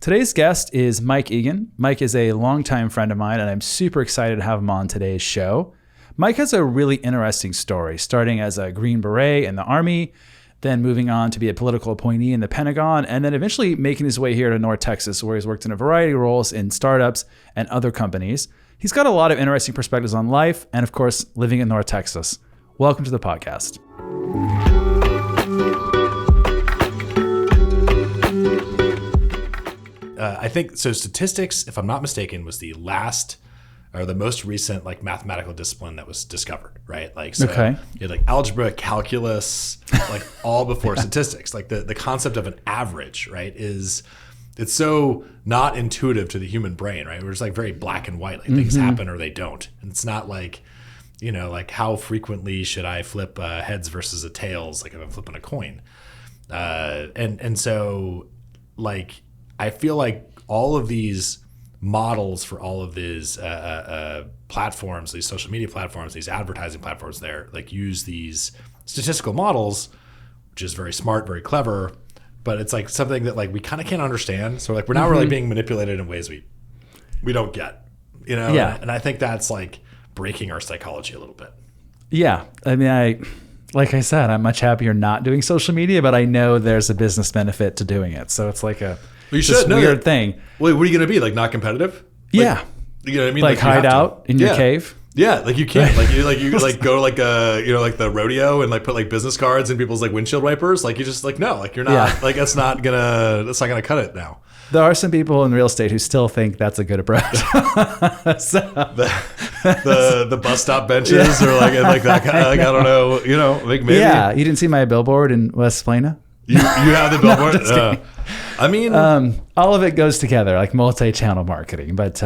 Today's guest is Mike Egan. Mike is a longtime friend of mine, and I'm super excited to have him on today's show. Mike has a really interesting story, starting as a Green Beret in the Army, then moving on to be a political appointee in the Pentagon, and then eventually making his way here to North Texas, where he's worked in a variety of roles in startups and other companies. He's got a lot of interesting perspectives on life and, of course, living in North Texas. Welcome to the podcast. I think so. Statistics, if I'm not mistaken, was the last or the most recent like mathematical discipline that was discovered, right? Like, so Okay. you had like algebra, calculus, like all before statistics. Like the concept of an average, right, it's so not intuitive to the human brain, right? We're just like very black and white. Like things happen or they don't. And it's not like, you know, like how frequently should I flip heads versus a tails, like if I'm flipping a coin. And so like I feel like all of these models for all of these platforms, these social media platforms, these advertising platforms, there like use these statistical models, which is very smart, very clever. But it's like something that like we kind of can't understand. So like we're not really being manipulated in ways we don't get, you know? Yeah. And I think that's like breaking our psychology a little bit. Yeah. I mean, like I said, I'm much happier not doing social media, but I know there's a business benefit to doing it. So it's like this weird thing. Wait, what are you going to be? Like not competitive? Yeah. You know what I mean? Like you have hide out in your cave. Yeah, like you can't. Like you go to like like the rodeo and like put like business cards in people's like windshield wipers. Like you just like no, like you're not like that's not gonna cut it now. There are some people in real estate who still think that's a good approach. So. The bus stop benches or like that kind of, like I don't know, you know, like maybe. Yeah, you didn't see my billboard in West Plano? You have the billboard. No, I mean, all of it goes together, like multi-channel marketing, but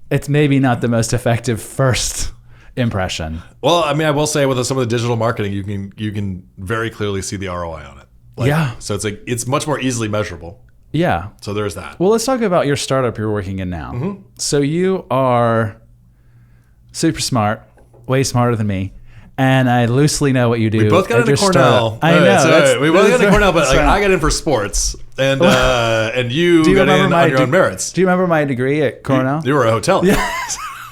it's maybe not the most effective first impression. Well, I mean, I will say with some of the digital marketing, you can very clearly see the ROI on it. Like, yeah. So it's like it's much more easily measurable. Yeah. So there's that. Well, let's talk about your startup you're working in now. Mm-hmm. So you are super smart, way smarter than me. And I loosely know what you do. We both got into Cornell. I know. We both got into Cornell, but like, I got in for sports, and you got in on your own merits. Do you remember my degree at Cornell? You were a hotel. Yeah.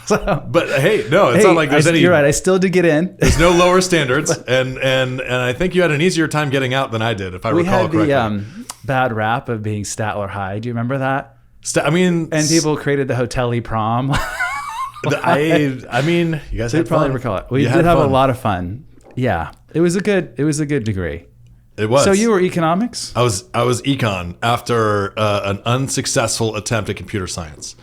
But hey, no, it's not like there's any. You're right. I still did get in. There's no lower standards, and I think you had an easier time getting out than I did, if I recall correctly. We had the bad rap of being Statler High. Do you remember that? And people created the hotel-y prom. I mean, you guys had probably fun. recall it. We did have a lot of fun. Yeah, it was a good degree. It was. So you were economics? I was econ after an unsuccessful attempt at computer science.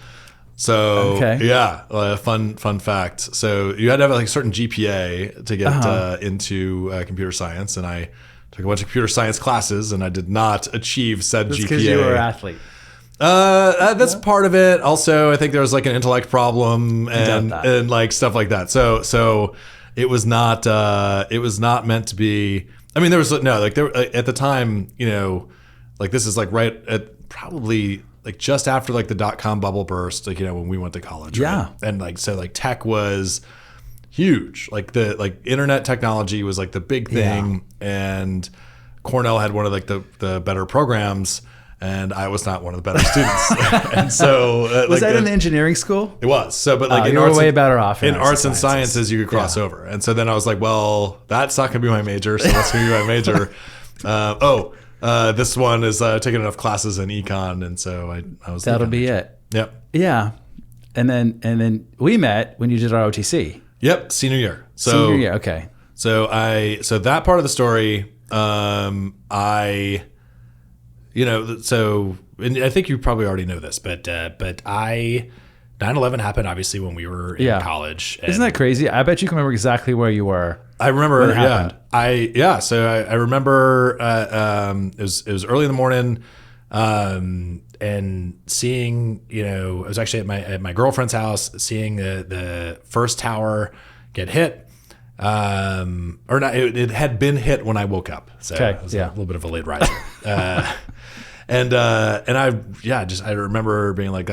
So yeah, fun fact. So you had to have like a certain GPA to get into computer science, and I took a bunch of computer science classes, and I did not achieve said GPA. Because you were an athlete. That's part of it. Also, I think there was like an intellect problem and like stuff like that. So it was not meant to be. I mean, there was at the time, you know, like this is like right at probably like just after like the .com bubble burst, like, you know, when we went to college. Yeah. Right? And like, so like tech was huge. Like the internet technology was like the big thing. Yeah. And Cornell had one of like the better programs. And I was not one of the better students. And so was that an engineering school? It was. So, but like you were way better off in arts and sciences, you could cross over. And so then I was like, well, that's not going to be my major. So what's going to be my major? This one is taking enough classes in econ, and so I was. That'll be it. Yep. Yeah, and then we met when you did our OTC. Yep, senior year. Senior year. Okay. So that part of the story, and I think you probably already know this, but 9/11 happened obviously when we were in college. Isn't that crazy? I bet you can remember exactly where you were. I remember. When it happened. So I remember it was early in the morning, and seeing, you know, I was actually at my girlfriend's house, seeing the first tower get hit. Or not, it had been hit when I woke up. So it was a little bit of a late riser. And I remember being like,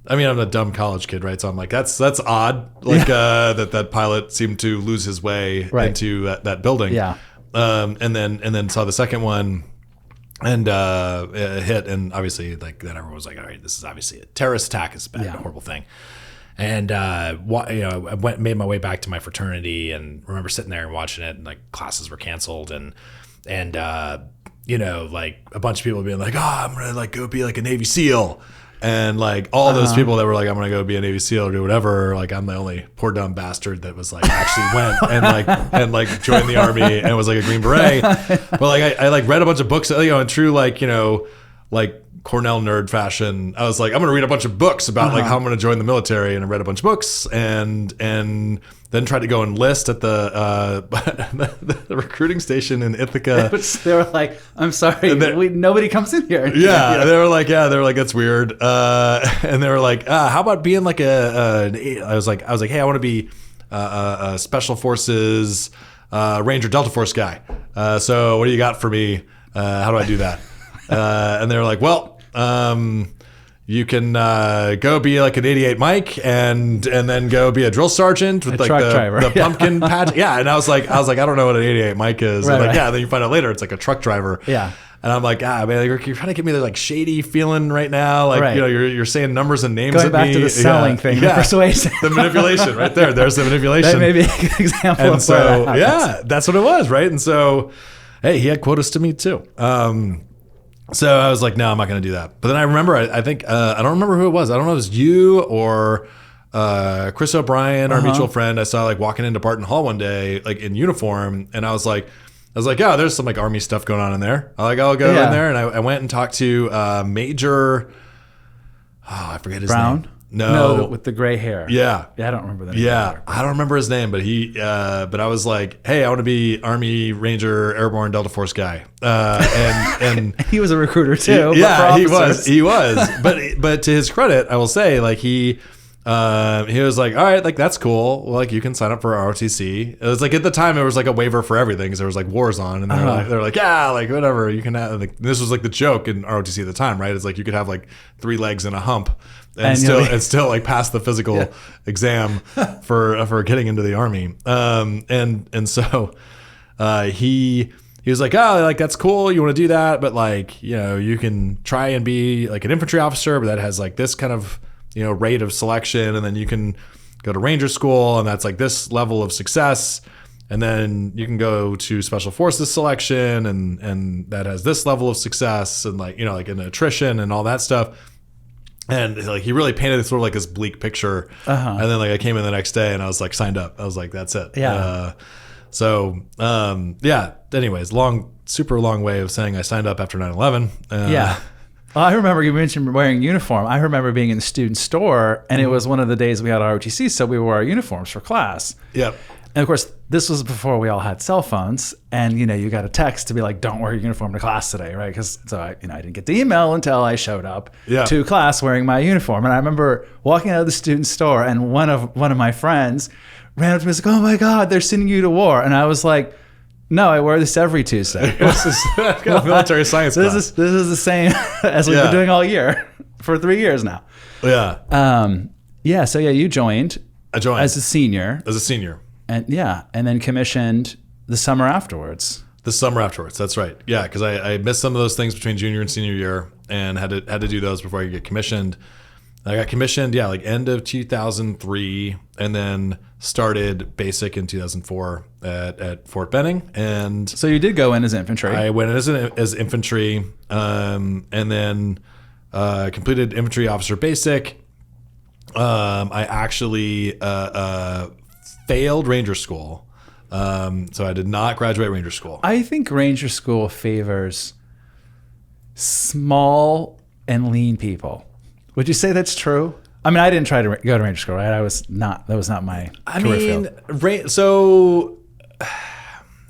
I'm a dumb college kid, right? So I'm like, that's odd. Like, that pilot seemed to lose his way into that building. Yeah. And then saw the second one, and it hit, and obviously like then everyone was like, all right, this is obviously a terrorist attack. It's bad, a horrible thing. And I made my way back to my fraternity, and remember sitting there and watching it, and like classes were canceled, and like a bunch of people being like, oh, I'm gonna like go be like a Navy SEAL. And like all those people that were like, I'm gonna go be a Navy SEAL or do whatever, like I'm the only poor dumb bastard that was like actually went and joined the Army and was like a Green Beret. But like I like read a bunch of books, in true like Cornell nerd fashion. I was like, I'm gonna read a bunch of books about like how I'm gonna join the military, and I read a bunch of books and then tried to go enlist at the recruiting station in Ithaca. They were like, I'm sorry, nobody comes in here. Yeah, they were like, that's weird. And they were like, how about being like I was like, hey, I want to be a Special Forces Ranger Delta Force guy. So what do you got for me? How do I do that? And they were like, well, you can go be like an 88 Mike and then go be a drill sergeant with like the pumpkin patch. Yeah. And I was like, I don't know what an 88 Mike is. Right, and then you find out later it's like a truck driver. Yeah. And I'm like, man, you're trying to get me the like shady feeling right now. Like, you're saying numbers and names going at back me. To the selling thing, the persuasion. The manipulation right there. There's the manipulation. That may be an example and of so, that's what it was. Right. And so, hey, he had quotas to me too. So I was like, no, I'm not going to do that. But then I remember, I think, I don't remember who it was. I don't know if it was you or Chris O'Brien, our mutual friend. I saw like walking into Barton Hall one day, like in uniform. And I was like, yeah, there's some like Army stuff going on in there. I'll go in there. And I went and talked to Major, I forget his name. No, with the gray hair. Yeah. I don't remember the name. Yeah, I don't remember his name, but but I was like, hey, I want to be Army Ranger Airborne Delta Force guy. And he was a recruiter too. He was. But to his credit, I will say, like he was like, all right, like that's cool. Well, like you can sign up for ROTC. It was like at the time it was like a waiver for everything because there was like wars on, and they were like, yeah, like whatever you can have. Like, this was like the joke in ROTC at the time, right? It's like you could have like 3 legs and a hump. And still like pass the physical exam for getting into the Army. And so he was like, oh, like that's cool. You want to do that, but like you can try and be like an infantry officer, but that has like this kind of rate of selection, and then you can go to Ranger school, and that's like this level of success, and then you can go to Special Forces selection, and that has this level of success, and like like an attrition and all that stuff. And like he really painted sort of like this bleak picture, and then like I came in the next day and I was like signed up. I was like, that's it. Yeah. Anyways, super long way of saying I signed up after 9/11. Yeah. Well, I remember you mentioned wearing uniform. I remember being in the student store, and it was one of the days we had ROTC, so we wore our uniforms for class. Yep. And of course, this was before we all had cell phones, and you got a text to be like, "Don't wear your uniform to class today," right? Because I didn't get the email until I showed up to class wearing my uniform. And I remember walking out of the student store, and one of my friends ran up to me and was like, "Oh my God, they're sending you to war!" And I was like, "No, I wear this every Tuesday." This is military science class. This is the same as we've been doing all year for 3 years now. Yeah. So you joined. I joined as a senior. And then commissioned the summer afterwards. That's right. Yeah, because I missed some of those things between junior and senior year, and had to do those before I could get commissioned. I got commissioned, like end of 2003, and then started basic in 2004 at Fort Benning. And so you did go in as infantry. I went in as infantry, and then completed infantry officer basic. I actually failed Ranger School. So I did not graduate Ranger School. I think Ranger School favors small and lean people. Would you say that's true? I mean, I didn't try to go to Ranger School, right? That was not my career field. So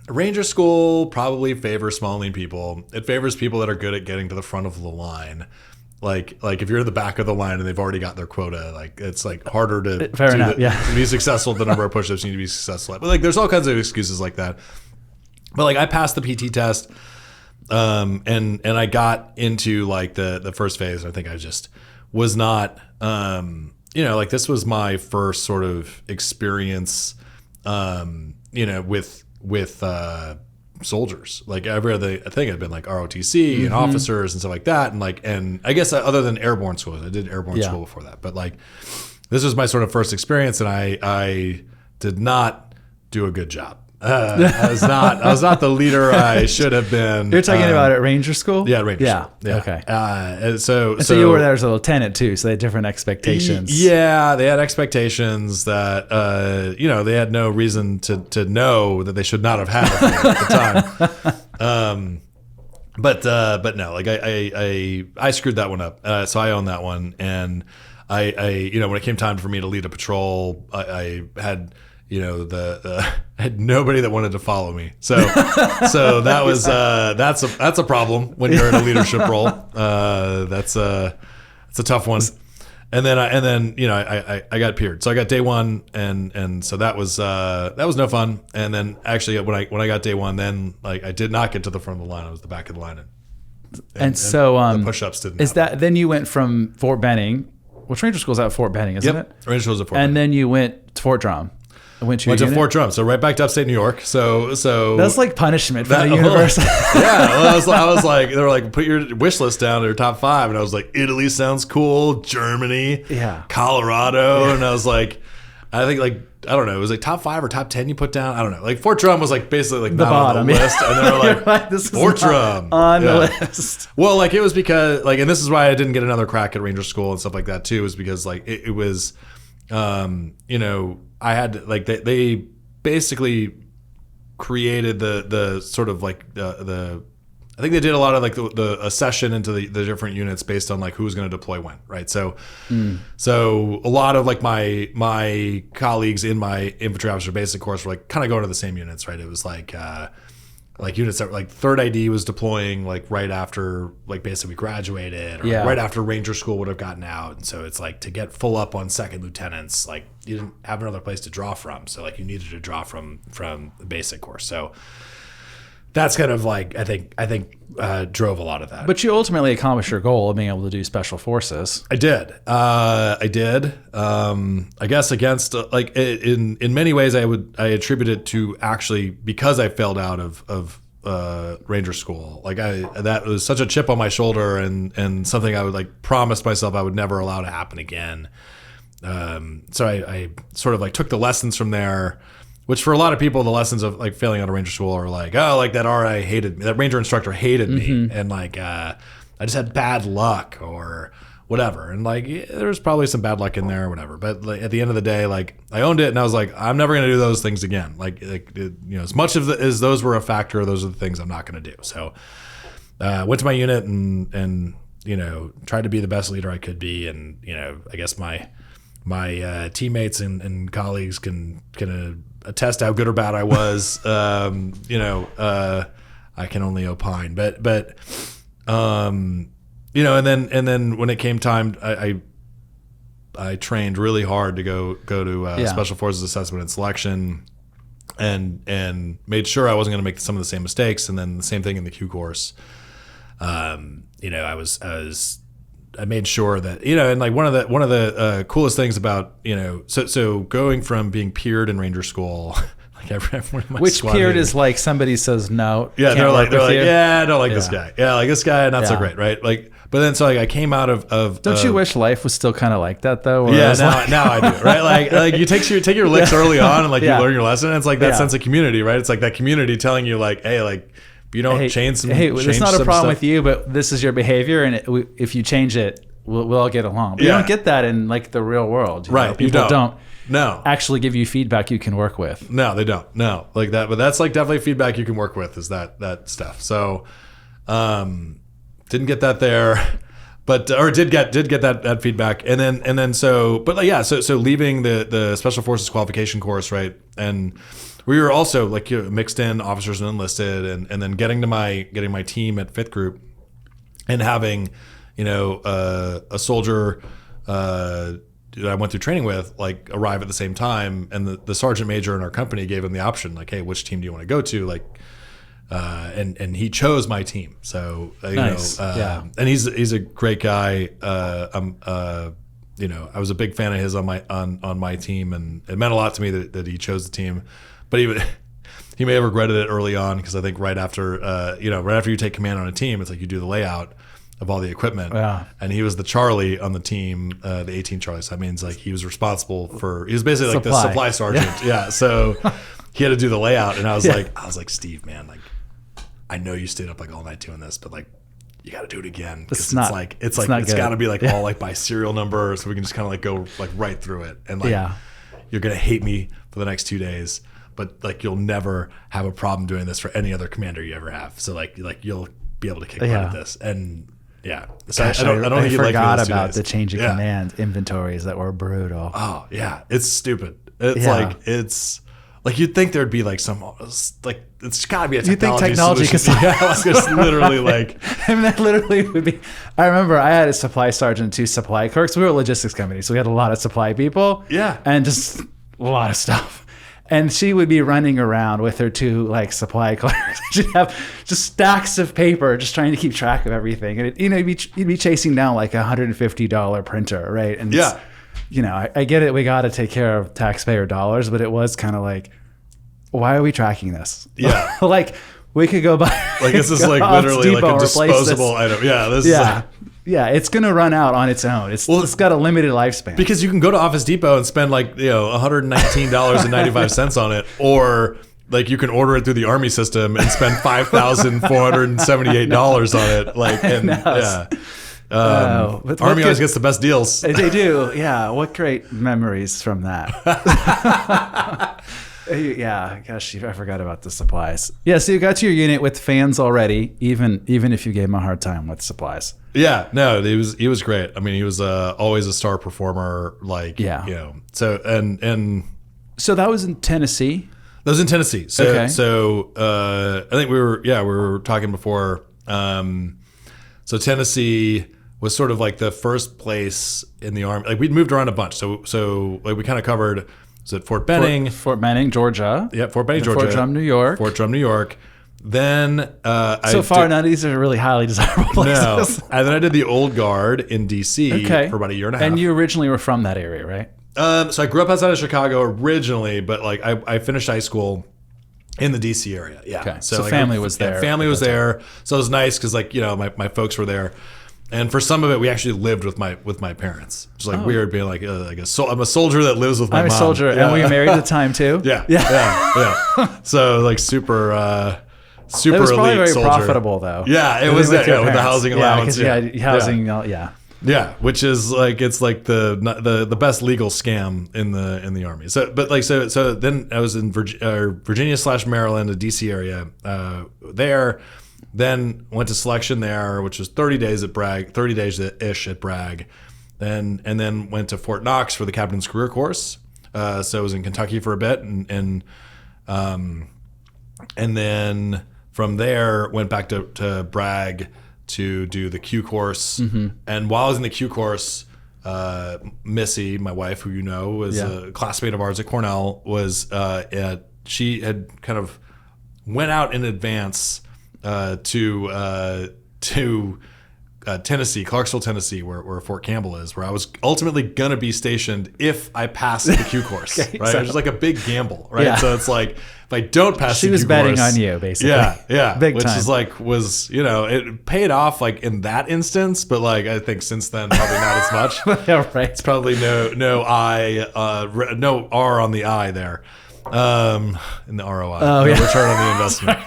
Ranger School probably favors small and lean people. It favors people that are good at getting to the front of the line. Like if you're in the back of the line and they've already got their quota, like it's like harder to to be successful at the number of push-ups you need to be successful at. But like there's all kinds of excuses like that. But like I passed the PT test, and I got into like the first phase. I think I just was not, like this was my first sort of experience, with soldiers. Like every other thing had been like ROTC and officers and stuff like that. And I guess other than airborne schools, I did airborne school before that. But like this was my sort of first experience, and I did not do a good job. I was not the leader I should have been. You're talking about at Ranger School? Yeah, Ranger School. Yeah. Okay. So you were there as a lieutenant too, so they had different expectations. Yeah, they had expectations that they had no reason to know that they should not have had at the time. But no, like I screwed that one up. So I own that one, and I when it came time for me to lead a patrol, I had I had nobody that wanted to follow me. So that was that's a problem when you're in a leadership role. That's a tough one. And then I got peered. So I got day one, and so that was no fun. And then actually when I got day one, then like I did not get to the front of the line. I was the back of the line, and so the push-ups didn't. Is that then you went from Fort Benning? Well, Ranger School's at Fort Benning, isn't it? Ranger School's at Fort Benning. And then you went to Fort Drum. Went to Fort Drum, so right back to upstate New York. So that's like punishment for the universe. I was like, they were like, put your wish list down to your top 5, and I was like, Italy sounds cool, Germany, Colorado, and I was like, I think like I don't know, it was like top 5 or top 10 you put down. I don't know. Like Fort Drum was like basically like the not bottom on the list, and they were like, this Fort Drum on the list. Well, like it was because like, and this is why I didn't get another crack at Ranger School and stuff like that too, was because like it was, I had like they basically created the sort of like the I think they did a lot of like the accession into the different units based on like who's going to deploy when, right? So so a lot of like my colleagues in my infantry officer basic course were like kind of going to the same units, right? It was like units that were like 3rd ID was deploying like right after like basically we graduated, or right after Ranger School would have gotten out. And so it's like to get full up on 2nd lieutenants, like you didn't have another place to draw from, so like you needed to draw from the basic course. So that's kind of like I think drove a lot of that. But you ultimately accomplished your goal of being able to do special forces. I did. I guess against like in many ways I attribute it to actually because I failed out of Ranger School. Like that was such a chip on my shoulder and something I would like promised myself I would never allow to happen again. So I sort of like took the lessons from there. Which for a lot of people, the lessons of like failing out of Ranger School are like, oh, like that RI hated me, that Ranger instructor hated me, and like I just had bad luck or whatever. And like there was probably some bad luck in there or whatever. But like, at the end of the day, like I owned it, and I was like, I'm never gonna do those things again. Like as much as those were a factor, those are the things I'm not gonna do. So went to my unit and tried to be the best leader I could be, and I guess my teammates and colleagues can attest how good or bad I was. I can only opine, but and then when it came time, I trained really hard to go to Special Forces Assessment and Selection, and made sure I wasn't going to make some of the same mistakes. And then the same thing in the Q course. I made sure that and like one of the coolest things about so going from being peered in Ranger School, like everyone in my which squad peered is like somebody says no, they're like yeah, I don't like this guy, like this guy not so great, right? Like but then so like I came out of don't you wish life was still kind of like that though? Now I do, right? Like you take your licks early on and like you learn your lesson, and it's like that sense of community, right? It's like that community telling you like, hey, like you don't change some. Hey, it's not a problem with you, but this is your behavior, and if you change it, we'll all get along. But you don't get that in like the real world, right? People don't No. Actually give you feedback you can work with. No, they don't. No. Like that. But that's like definitely feedback you can work with is that stuff. So didn't get that there. But or did get that feedback. And then so but like, yeah, so leaving the Special Forces qualification course, right? And we were also like mixed in officers and enlisted, and then getting my team at 5th Group and having, a soldier that I went through training with, like, arrive at the same time, and the sergeant major in our company gave him the option, like, hey, which team do you want to go to? Like, and he chose my team. So nice. And he's a great guy. I was a big fan of his on my team, and it meant a lot to me that he chose the team. But he may have regretted it early on because I think right after you take command on a team, it's like you do the layout of all the equipment. Yeah. And he was the Charlie on the team, the 18 Charlie. So that means like he was responsible for, he was basically like the supply sergeant. Yeah. So he had to do the layout, and I was like, Steve, man, like I know you stayed up like all night doing this, but like you got to do it again. It's got to be like all like by serial number, so we can just kind of like go like right through it. And like you're gonna hate me for the next 2 days, but like you'll never have a problem doing this for any other commander you ever have. So like you'll be able to kick butt at this. And so gosh, I don't think forgot about the change of command inventories that were brutal. Oh yeah, it's stupid. It's like you'd think there'd be like some like it's got to be a technology solution. I was just literally like, I mean, that literally would be. I remember I had a supply sergeant, 2 supply clerks. We were a logistics company, so we had a lot of supply people. Yeah, and just a lot of stuff. And she would be running around with her 2 like supply clerks. She'd have just stacks of paper, just trying to keep track of everything. And you'd be chasing down like $150 printer, right? And I get it. We got to take care of taxpayer dollars, but it was kind of like, why are we tracking this? Yeah, like we could go buy. Like this is like literally like a disposable item. Yeah, this is like, yeah, it's going to run out on its own. It's got a limited lifespan. Because you can go to Office Depot and spend like, $119.95 on it, or like you can order it through the Army system and spend $5,478 on it. Like, and Army always gets the best deals. They do. Yeah. What great memories from that. Yeah, gosh, I forgot about the supplies. Yeah, so you got to your unit with fans already, even if you gave him a hard time with supplies. Yeah, no, he was great. I mean, he was always a star performer. Like, So so that was in Tennessee. That was in Tennessee. So okay. So I think we were talking before. So Tennessee was sort of like the first place in the Army. Like we'd moved around a bunch. So like we kind of covered. So at Fort Benning. Fort Benning, Georgia. Yeah, Fort Benning, Georgia. Fort Drum, New York. Fort Drum, New York. Then none of these are really highly desirable places. No. And then I did the Old Guard in D.C. for about a year and a half. And you originally were from that area, right? So I grew up outside of Chicago originally, but like I finished high school in the D.C. area. Yeah. Okay. So like family was there. Family was there. So it was nice because like, my folks were there. And for some of it, we actually lived with my parents. It's like weird being like I'm a soldier that lives with my mom. I'm a soldier, and were you married at the time too? Yeah. So like super it was probably very soldier. Profitable though. Yeah, it was with the housing allowance. Housing. Yeah, which is like it's like the best legal scam in the Army. So then I was in Virginia/Maryland, the DC area there. Then went to selection there, which was 30 days at Bragg, 30 days-ish at Bragg. And then went to Fort Knox for the Captain's Career Course. So I was in Kentucky for a bit. And then from there, went back to Bragg to do the Q course. Mm-hmm. And while I was in the Q course, Missy, my wife, who you know, was a classmate of ours at Cornell, she had kind of went out in advance to Tennessee, Clarksville, Tennessee, where Fort Campbell is, where I was ultimately gonna be stationed if I passed the Q course. Okay, right, so. It was like a big gamble, right? Yeah. So it's like if I don't pass the Q course, she was betting on you, basically. Yeah, big which time. is like it paid off like in that instance, but like I think since then probably not as much. Yeah, right. It's probably no R on the I there, in the ROI, return on the investment.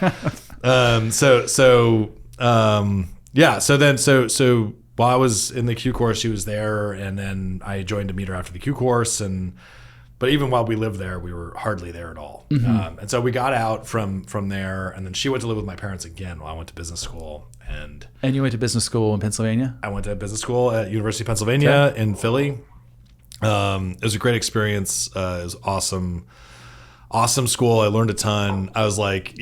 So while I was in the Q course, she was there, and then I joined to meet her after the Q course. But even while we lived there, we were hardly there at all. Mm-hmm. And so we got out from there, and then she went to live with my parents again while I went to business school. And you went to business school in Pennsylvania? I went to business school at University of Pennsylvania in Philly. It was a great experience. It was awesome school. I learned a ton. I was like,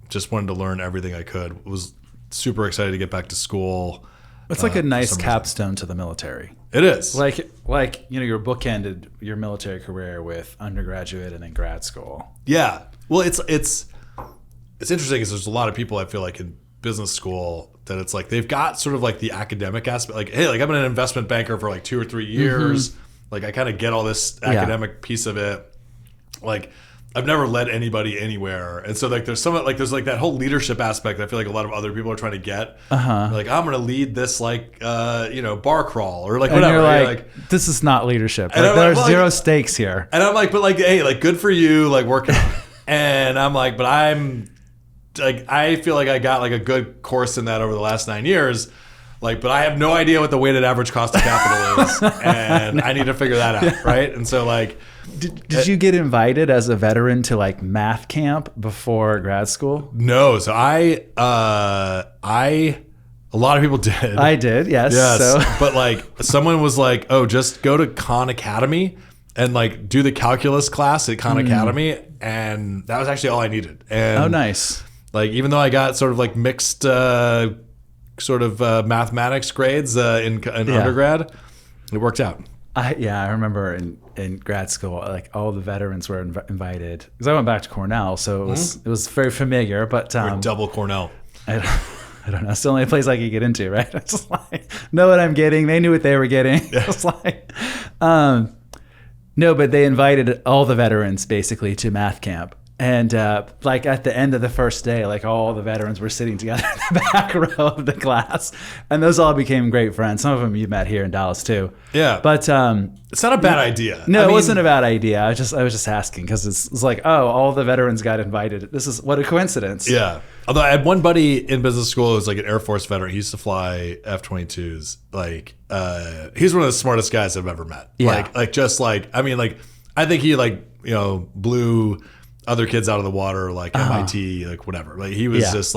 just wanted to learn everything I could. Was super excited to get back to school. It's like a nice capstone to the military. It is. Like your bookended your military career with undergraduate and then grad school. Yeah. Well, it's interesting because there's a lot of people I feel like in business school that it's like they've got sort of like the academic aspect. Like, hey, like I've been an investment banker for like 2 or 3 years. Mm-hmm. Like I kind of get all this academic piece of it. Like I've never led anybody anywhere, and so like there's that whole leadership aspect that I feel like a lot of other people are trying to get. Like I'm gonna lead this bar crawl or like whatever. And you're like, this is not leadership. Like, there's zero stakes here. And I'm like, but like, hey, like good for you, like working on it. And I'm like, but I'm like, I feel like I got like a good course in that over the last 9 years. Like, but I have no idea what the weighted average cost of capital is, and I need to figure that out, right? And so like. Did you get invited as a veteran to like math camp before grad school? No. So a lot of people did. I did, yes. So. But like someone was like, oh, just go to Khan Academy and like do the calculus class at Khan Academy. And that was actually all I needed. And oh, nice. Like, even though I got sort of like mixed mathematics grades in undergrad, it worked out. I remember in grad school, like all the veterans were invited because I went back to Cornell, so it was very familiar. But double Cornell. I don't know. It's the only place I could get into, right? It's just like know what I'm getting. They knew what they were getting. Yeah. It's like no, but they invited all the veterans basically to math camp. And like at the end of the first day, like all the veterans were sitting together in the back row of the class, and those all became great friends. Some of them you met here in Dallas too. Yeah, but it's not a bad idea. No, it wasn't a bad idea. I was just asking because it's like, oh, all the veterans got invited. This is what a coincidence. Yeah. Although I had one buddy in business school who was like an Air Force veteran. He used to fly F-22s. Like, he's one of the smartest guys I've ever met. Yeah. I think he blew other kids out of the water, like MIT, like whatever. Like he was just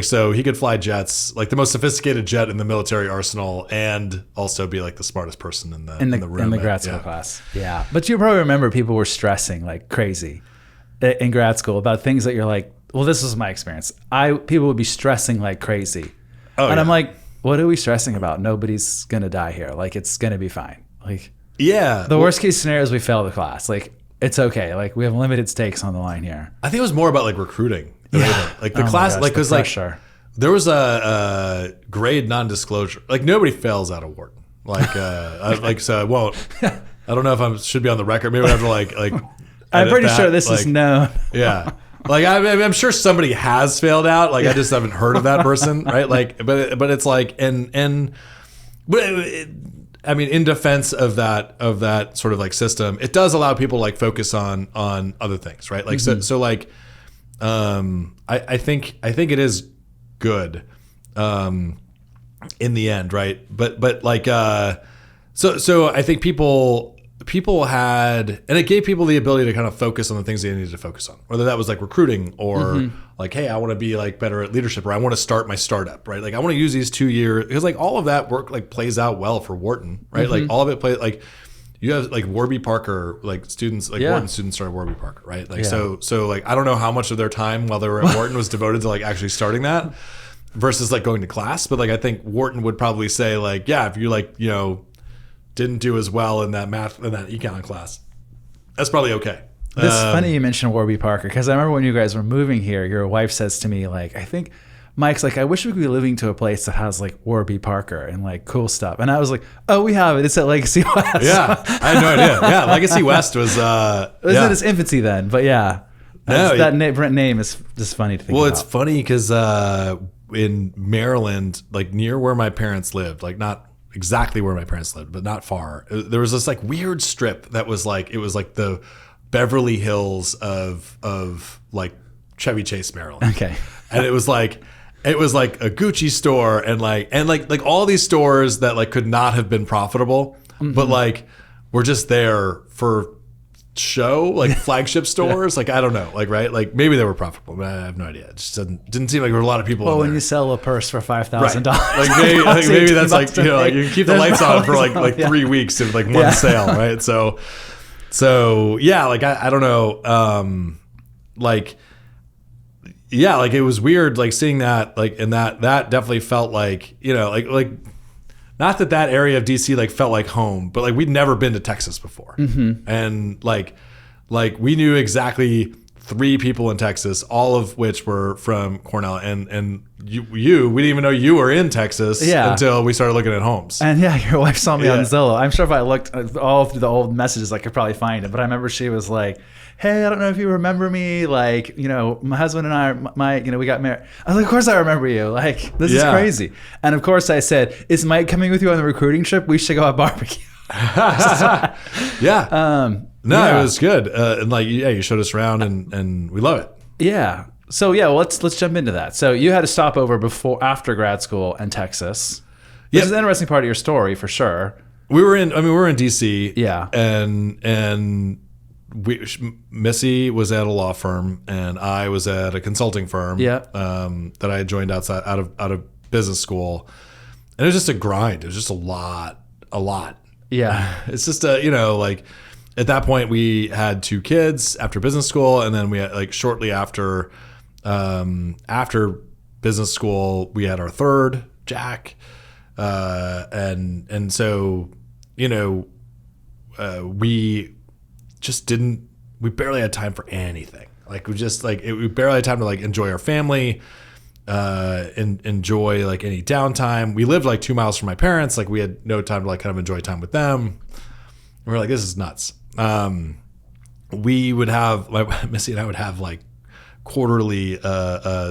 so he could fly jets, like the most sophisticated jet in the military arsenal, and also be like the smartest person in the room in the grad school class. Yeah, but you probably remember people were stressing like crazy in grad school about things that you're like, well, this was my experience. People would be stressing like crazy, and I'm like, what are we stressing about? Nobody's gonna die here. Like it's gonna be fine. Like the worst case scenario is we fail the class. Like. It's okay. Like we have limited stakes on the line here. I think it was more about like recruiting. Like the class, gosh, like because like there was a grade non-disclosure. Like nobody fails out of Wharton. Like so I won't. I don't know if I should be on the record. Maybe I have to like. I'm pretty sure this is known. Yeah. Like I'm sure somebody has failed out. Like I just haven't heard of that person, right? Like, but it's like I mean, in defense of that sort of like system, it does allow people to like focus on other things, right? Like so like I think it is good in the end, right? But like so I think people had, and it gave people the ability to kind of focus on the things they needed to focus on, whether that was like recruiting or like, hey, I want to be like better at leadership, or I want to start my startup, right? Like I want to use these 2 years, because like all of that work like plays out well for Wharton, right? Like all of it plays, like you have like Warby Parker, like students, like Wharton students started Warby Parker, right? Like so like I don't know how much of their time while they were at Wharton was devoted to like actually starting that versus like going to class, but like I think Wharton would probably say like, yeah, if you like didn't do as well in that math in that econ class, that's probably okay. It's funny you mentioned Warby Parker, because I remember when you guys were moving here, your wife says to me like, I think Mike's like, I wish we could be living to a place that has like Warby Parker and like cool stuff. And I was like, oh, we have it. It's at Legacy West. Yeah, I had no idea. Yeah, Legacy West was it was in its infancy then, but yeah. That name is just funny to think about. It's funny because in Maryland, like near where my parents lived, like not exactly where my parents lived, but not far, there was this like weird strip that was like, it was like the Beverly Hills of like Chevy Chase, Maryland. Okay. And it was like a Gucci store and like all these stores that like could not have been profitable, but like were just there for show, like flagship stores. Like I don't know, like right, like maybe they were profitable, but I have no idea. It just didn't seem like there were a lot of people. Well, in when there. You sell a purse for $5,000, like maybe that's like like you can keep the lights on for like 3 weeks in like one sale, right? So yeah, like I don't know, like it was weird, like seeing that, like, and that definitely felt like like not that area of DC like felt like home, but like we'd never been to Texas before, and like we knew exactly 3 people in Texas, all of which were from Cornell, and you we didn't even know you were in Texas until we started looking at homes. And your wife saw me on Zillow. I'm sure if I looked all through the old messages, I could probably find it. But I remember she was like, "Hey, I don't know if you remember me. Like, my husband and I, we got married." I was like, "Of course I remember you. Like, this is crazy." And of course I said, "Is Mike coming with you on the recruiting trip? We should go have barbecue." It was good. And you showed us around and we love it. Yeah. So let's jump into that. So you had a stopover after grad school in Texas, which is an interesting part of your story for sure. We were in DC. Yeah. And Missy was at a law firm and I was at a consulting firm. Yeah. That I had joined out of business school. And it was just a grind. It was just a lot. Yeah. It's just at that point we had 2 kids after business school, and then we had shortly after business school we had our third, Jack, and so we barely had time for anything. We barely had time to enjoy our family, and enjoy any downtime. We lived 2 miles from my parents. We had no time to kind of enjoy time with them. We were like, this is nuts. We would have Missy and I would have quarterly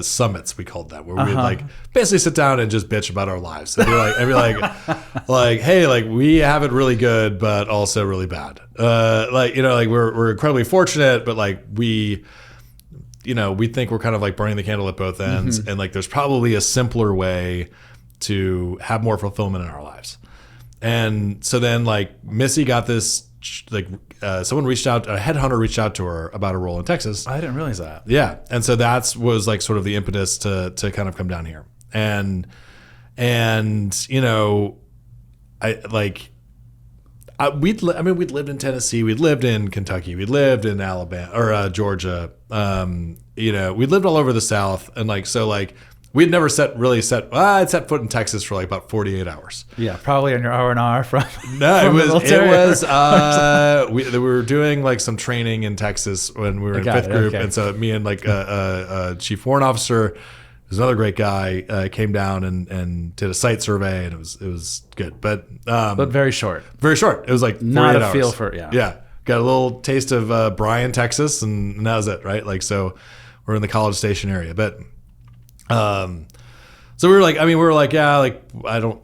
summits, we called them, where we would basically sit down and just bitch about our lives. And be like, hey, we have it really good, but also really bad. We're incredibly fortunate, but we think we're kind of burning the candle at both ends. Mm-hmm. And there's probably a simpler way to have more fulfillment in our lives. And so then Missy got this, someone reached out, a headhunter reached out to her about a role in Texas. I didn't realize that. Yeah. And so that was sort of the impetus to kind of come down here. And we'd lived in Tennessee, we'd lived in Kentucky, we'd lived in Alabama or Georgia. We'd lived all over the South, and we'd never I'd set foot in Texas for about 48 hours. Yeah, probably on your R&R from. No, we were doing some training in Texas when we were in 5th group, and so me and a chief warrant officer, who's another great guy, came down and did a site survey, and it was good, but very short. Very short. It was not a hours. Feel for Yeah, got a little taste of Bryan, Texas, and that was it, right? So we're in the College Station area, but. So we were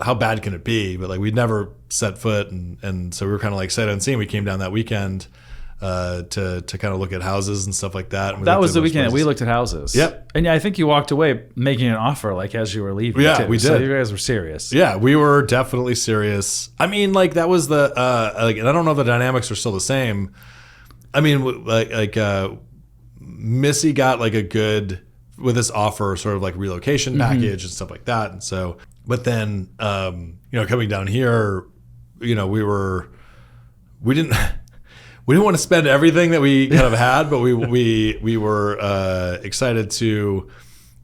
how bad can it be? But we'd never set foot, and so we were kind of sight unseen. We came down that weekend to kind of look at houses and stuff like that. That was the weekend that we looked at houses. Yep. And I think you walked away making an offer as you were leaving. Yeah, too. we did. So you guys were serious. Yeah, we were definitely serious. That was the and I don't know if the dynamics are still the same. Missy got a good, with this offer, sort of relocation package and stuff like that. And so, but then, coming down here, we didn't want to spend everything that we kind of had, but we were excited to,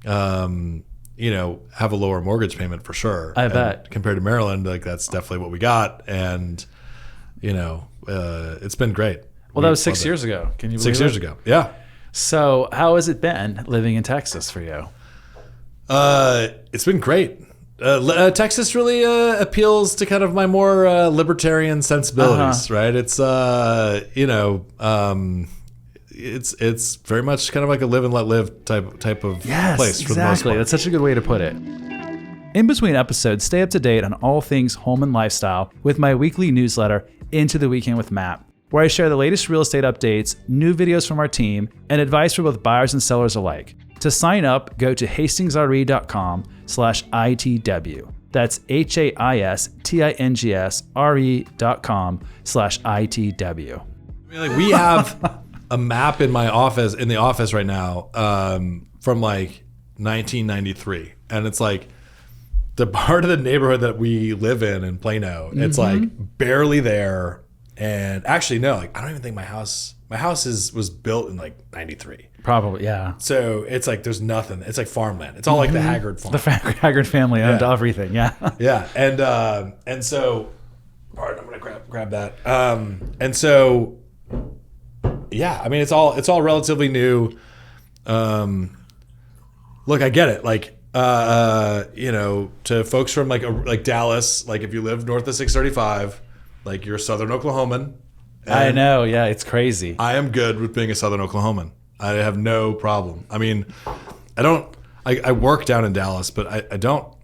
have a lower mortgage payment for sure. I bet compared to Maryland, that's definitely what we got. And, it's been great. Well, that was 6 years ago. Can you believe 6 years ago? Yeah. So how has it been living in Texas for you? It's been great. Texas really appeals to kind of my more libertarian sensibilities, right? It's it's very much kind of a live and let live type of place. For the most part. That's such a good way to put it. In between episodes, stay up to date on all things home and lifestyle with my weekly newsletter, Into the Weekend with Matt, where I share the latest real estate updates, new videos from our team, and advice for both buyers and sellers alike. To sign up, go to hastingsre.com/ITW. That's HAISTINGSRE.com/ITW. We have a map in the office right now, from 1993. And it's the part of the neighborhood that we live in Plano, it's barely there. And actually, no, I don't even think my house was built in 93. Probably, yeah. So it's there's nothing. It's farmland. It's all the Haggard farm. The Haggard family owned everything, yeah. Yeah. And so, pardon, I'm going to grab that. And so Yeah, I mean it's all relatively new. Look, I get it. Like to folks from like Dallas, like if you live north of 635, like you're a Southern Oklahoman. I know, yeah, it's crazy. I am good with being a Southern Oklahoman. I have no problem. I mean, I work down in Dallas, but I don't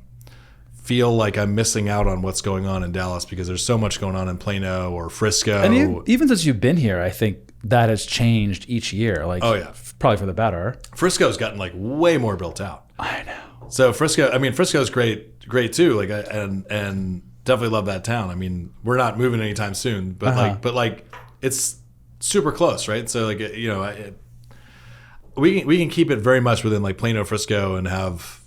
feel like I'm missing out on what's going on in Dallas because there's so much going on in Plano or Frisco. And even since you've been here, I think that has changed each year. Like, oh yeah, probably for the better. Frisco's gotten like way more built out. I know. So Frisco's great too. Like, and definitely love that town. I mean, we're not moving anytime soon, but like it's super close, right? So like, we can keep it very much within like Plano, Frisco, and have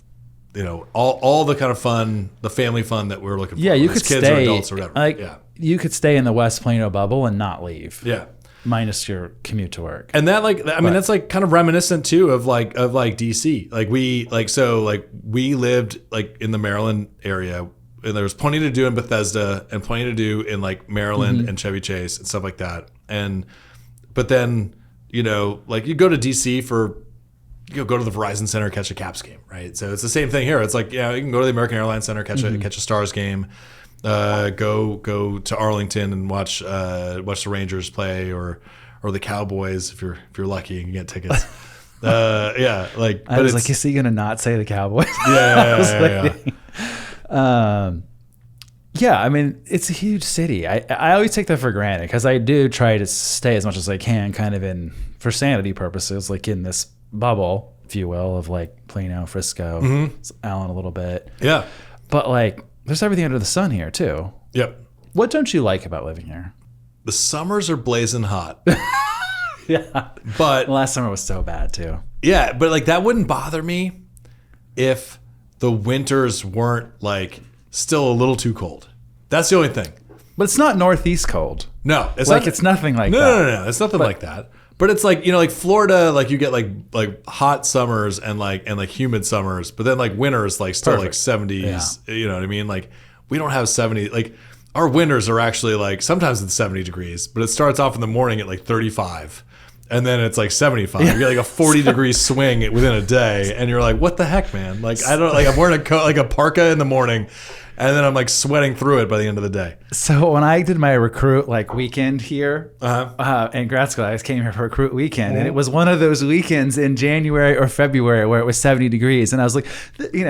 all the kind of fun, the family fun that we're looking for. Yeah, you could kids stay or adults or whatever. Like, yeah, you could stay in the West Plano bubble and not leave. Yeah, minus your commute to work. And that that's like kind of reminiscent too of like DC. Like we lived like in the Maryland area, and there was plenty to do in Bethesda and plenty to do in like Maryland and Chevy Chase and stuff like that. But then like you go to DC for. You go to the Verizon Center, catch a Caps game, right? So it's the same thing here. It's like, you can go to the American Airlines Center, catch a Stars game, go to Arlington and watch the Rangers play, or the Cowboys if you're lucky and you get tickets. Yeah, like I was like, is he gonna not say the Cowboys? Yeah. Yeah, I mean, it's a huge city. I always take that for granted because I do try to stay as much as I can, kind of for sanity purposes, like in this bubble, if you will, of like Plano, Frisco, Allen a little bit. Yeah. But like, there's everything under the sun here too. Yep. What don't you like about living here? The summers are blazing hot. Yeah. But last summer was so bad too. Yeah, but like that wouldn't bother me if the winters weren't like still a little too cold. That's the only thing. But it's not Northeast cold. No, it's nothing like that. No. It's nothing like that. But it's like, like Florida, like you get like hot summers and humid summers, but then like winters like still like 70s. Yeah. You know what I mean? Like we don't have 70. Like our winters are actually like sometimes it's 70 degrees, but it starts off in the morning at like 35. And then it's like 75. You get like a 40 degree swing within a day, and you're like, "What the heck, man?" Like I'm wearing a parka in the morning, and then I'm like sweating through it by the end of the day. So when I did my recruit like weekend here in grad school, I came here for recruit weekend, and it was one of those weekends in January or February where it was 70 degrees, and I was like,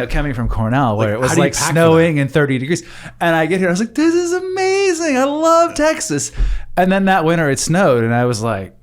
coming from Cornell where it was like snowing and 30 degrees, and I get here, I was like, "This is amazing! I love Texas." And then that winter it snowed, and I was like.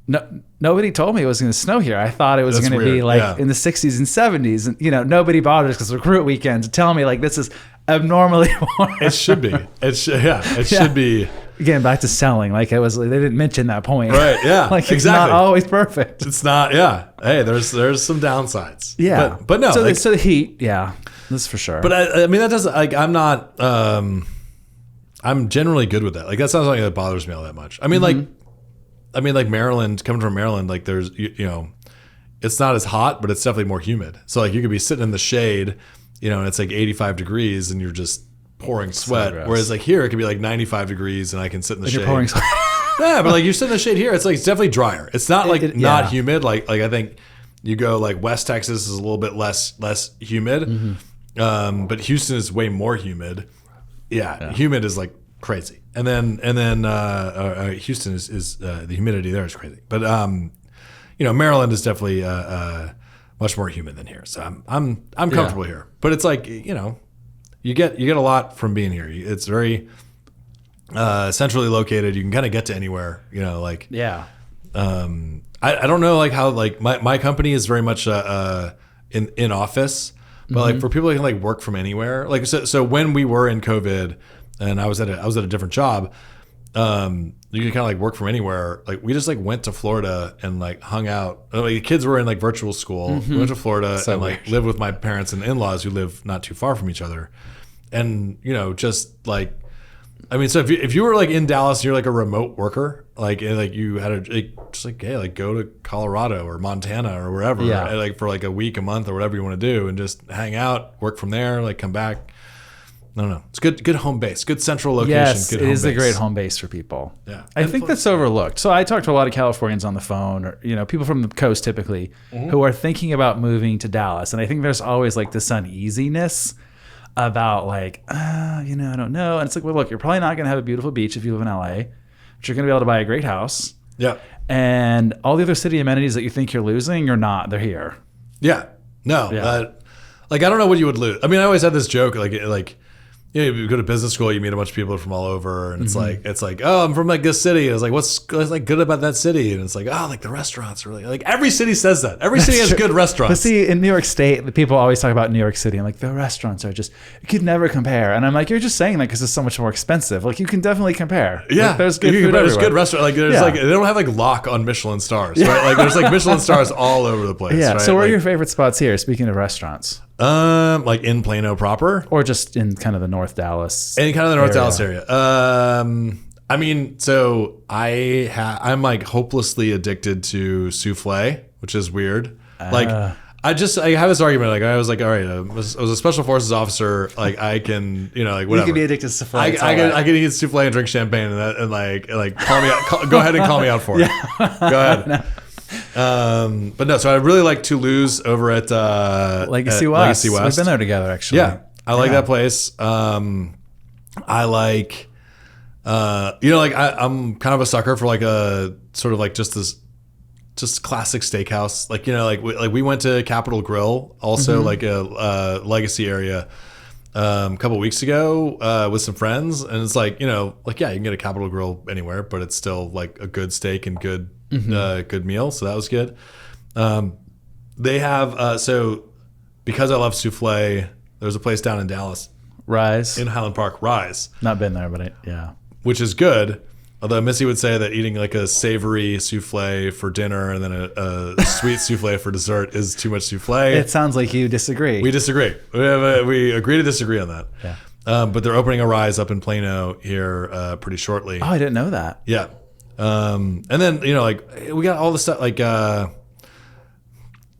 No, nobody told me it was going to snow here. I thought it was going to be like in the 60s and 70s, and nobody bothers because recruit weekend to tell me like this is abnormally warm. It should be. It should be. Again, back to selling. Like it was. They didn't mention that point. Right. Yeah. Like it's not always perfect. It's not. Yeah. Hey, there's some downsides. Yeah. But no. So the heat. Yeah. That's for sure. But I mean that doesn't like I'm not. I'm generally good with that. Like that sounds like that bothers me all that much. I mean like Maryland, coming from Maryland, like there's, it's not as hot, but it's definitely more humid. So like you could be sitting in the shade, and it's like 85 degrees and you're just pouring sweat. So whereas like here, it could be like 95 degrees and I can sit in the shade. You're pouring sweat. Yeah, but like you sit in the shade here, it's definitely drier. It's not like not humid. Like I think you go like West Texas is a little bit less humid. But Houston is way more humid. Yeah. Humid is like crazy. And then Houston is the humidity there is crazy, but Maryland is definitely much more humid than here. So I'm comfortable here, but it's like you get a lot from being here. It's very centrally located. You can kind of get to anywhere. I don't know like how like my company is very much in office, but like for people who can like work from anywhere. Like so when we were in COVID. And I was at a different job. You can kind of like work from anywhere. Like we just like went to Florida and like hung out. Like the kids were in like virtual school. We went to Florida and like lived with my parents and in-laws who live not too far from each other. And just like, I mean, so if you were like in Dallas, and you're like a remote worker, like and like you had just like hey, like go to Colorado or Montana or wherever, like for like a week, a month, or whatever you want to do, and just hang out, work from there, like come back. I don't know. It's good home base, good central location. Yes, good it home is base. a great home base for people. Yeah. I think that's overlooked. So I talk to a lot of Californians on the phone, or people from the coast typically, who are thinking about moving to Dallas, and I think there's always like this uneasiness about like, I don't know. And it's like, well, look, you're probably not going to have a beautiful beach if you live in LA, but you're going to be able to buy a great house. Yeah. And all the other city amenities that you think you're losing, you're not. They're here. Yeah. No. Yeah. I don't know what you would lose. I mean, I always had this joke, you go to business school, you meet a bunch of people from all over, and it's like, oh, I'm from like this city. And I was like, what's like good about that city? And it's like, oh, like the restaurants are really like every city says that. Every city has good restaurants. But see, in New York State, the people always talk about New York City. I'm like, the restaurants are just, you could never compare. And I'm like, you're just saying that because it's so much more expensive. Like, you can definitely compare. Yeah, like, there's good food there's everywhere. good restaurants. Like there's they don't have like lock on Michelin stars, right? Like there's like Michelin stars all over the place. Yeah. Right? So where are your favorite spots here? Speaking of restaurants, like in Plano proper, or just in kind of the North Dallas, any kind of the North Dallas area. I mean, so I'm like hopelessly addicted to souffle, which is weird. Like I have this argument. Like I was like, all right, I was a special forces officer. Like I can, like whatever. you can be addicted to souffle. I can eat souffle and drink champagne and like call me out. Go ahead and call me out for it. Go ahead. No. But no, so I really like Toulouse over at Legacy West. We've been there together, actually. Yeah, I like that place. I like, I'm kind of a sucker for like a sort of like just classic steakhouse. Like, we went to Capitol Grill, also like a Legacy area, a couple weeks ago with some friends, and it's like, yeah, you can get a Capitol Grill anywhere, but it's still like a good steak and good meal. So that was good. They have so because I love souffle, there's a place down in Dallas, Rise in Highland Park, Rise. Not been there, but yeah, which is good. Although Missy would say that eating like a savory souffle for dinner and then a sweet souffle for dessert is too much souffle. It sounds like you disagree. We disagree. We agree to disagree on that. Yeah. But they're opening a Rise up in Plano here pretty shortly. Oh, I didn't know that. Yeah. And then, we got all the stuff like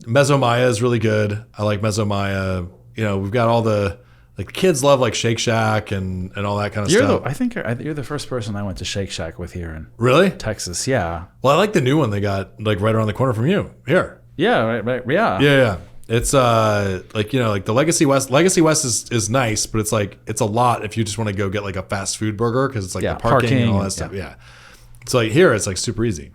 Mezzomaya is really good. I like Mezzomaya. We've got all the like kids love like Shake Shack and all that kind of stuff. I think you're the first person I went to Shake Shack with here in Really? Texas. Yeah. Well, I like the new one they got like right around the corner from you here. Yeah. Right. Yeah. Yeah. It's like the Legacy West. Legacy West is nice, but it's like it's a lot if you just want to go get like a fast food burger because it's like the parking and all that stuff. Yeah. So like here it's like super easy.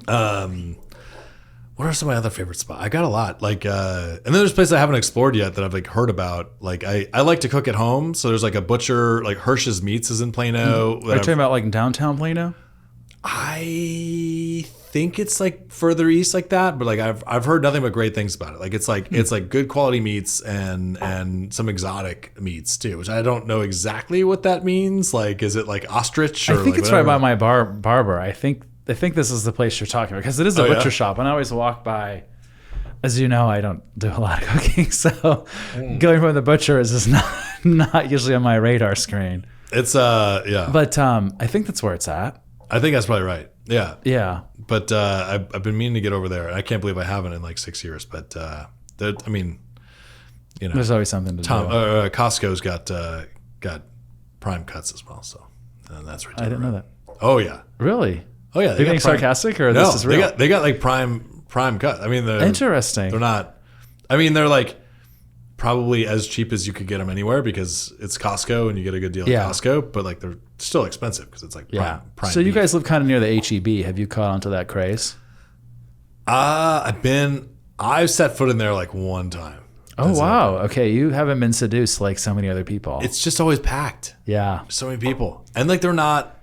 What are some of my other favorite spots? I got a lot. Like and then there's places I haven't explored yet that I've like heard about. Like I like to cook at home, so there's like a butcher like Hirsch's Meats is in Plano. Are you talking about like downtown Plano? I think it's like further east like that, but like I've heard nothing but great things about it. Like it's like good quality meats and some exotic meats too, which I don't know exactly what that means. Like is it like ostrich? Or I think like it's whatever? right by my barber. I think this is the place you're talking about because it is a butcher shop, and I always walk by. As you know, I don't do a lot of cooking, so going from the butcher is just not usually on my radar screen. It's yeah, but I think that's where it's at. I think that's probably right. Yeah. Yeah. But I've been meaning to get over there. I can't believe I haven't in like 6 years. But I mean, there's always something to do. Costco's got prime cuts as well. So that's right. I didn't know that. Oh yeah. Really? Oh yeah. Are you being sarcastic or no, this is real? They got like prime cut. I mean, they're interesting. They're not. I mean, they're like probably as cheap as you could get them anywhere because it's Costco and you get a good deal at Costco. But like they're still expensive because it's like prime. So you beef. guys live kind of near the HEB. Have you caught onto that craze? I've set foot in there like one time. Oh wow. Okay, you haven't been seduced like so many other people. It's just always packed. Yeah. So many people, and like they're not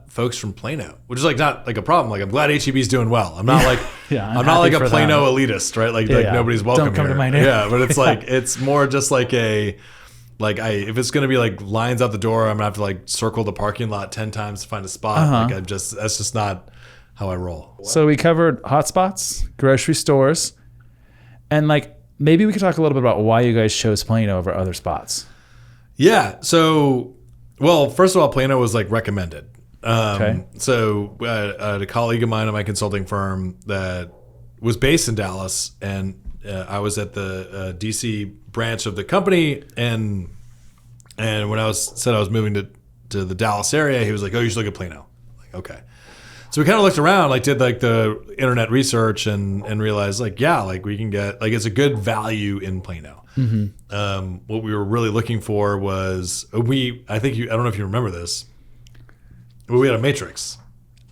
folks from Plano, which is like not like a problem. Like I'm glad HEB's doing well. I'm not like I'm not like a Plano elitist, right? Like nobody's welcome Don't come here. to my neighborhood. Yeah, but it's like it's more just like if it's gonna be like lines out the door, I'm gonna have to like circle the parking lot 10 times to find a spot. Like that's just not how I roll. So we covered hotspots, grocery stores, and like maybe we could talk a little bit about why you guys chose Plano over other spots. Yeah. So, well, first of all, Plano was like recommended. Okay. So a colleague of mine at my consulting firm that was based in Dallas, and I was at the DC branch of the company, and And when said I was moving to the Dallas area, he was like, "Oh, you should look at Plano." Like, okay. So we kind of looked around, like did like the internet research and realized like, yeah, like we can get, like it's a good value in Plano. What we were really looking for was I don't know if you remember this, but we had a matrix.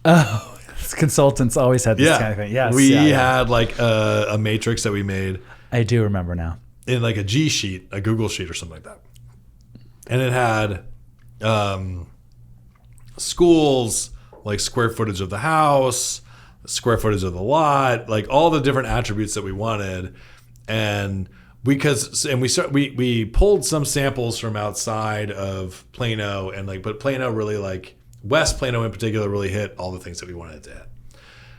Oh, consultants always had this kind of thing. Yes. We had like a matrix that we made. I do remember now. In like a G sheet, a Google sheet or something like that. And it had schools, like square footage of the house, square footage of the lot, like all the different attributes that we wanted. And we pulled some samples from outside of Plano, but Plano really, like West Plano in particular, really hit all the things that we wanted to hit.